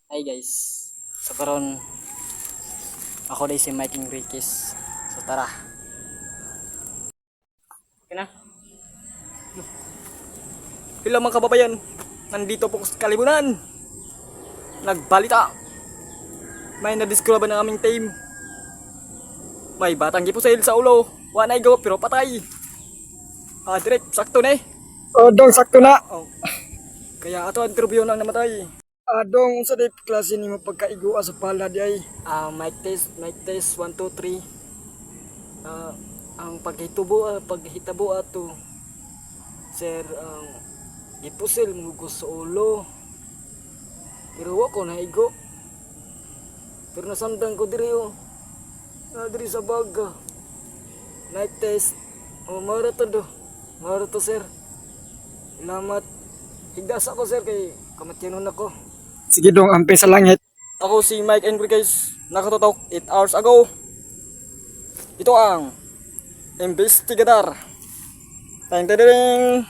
Hi guys. So karon ako day si Mike Enriquez. So tara. Okay na. Hello mga kababayan. Nandito po ko sa Kalibunan. Nagbalita. May nadiscover ng aming team. May batang gipusil sa ulo. Wanay go pero patay. Direct sakto na eh. Dong sakto na. Kaya ato ang interview nang namatay. Dong sa dip klase nimo pagkaigo sa pala di ay. Mic test 1 2 3. Ang paghitabo ato. Sir, gipusil mo sa ulo. Pero wako na igo. Pero nasandang ko diri diri sa baga. Mic test. Mara to sir. Salamat. Higdas ako sir kay kamatyanon ako. Sige dong ampe sa langit. Ako si Mike Enriquez, nakatutok 8 hours ago. Ito ang investigador. Tang tadading.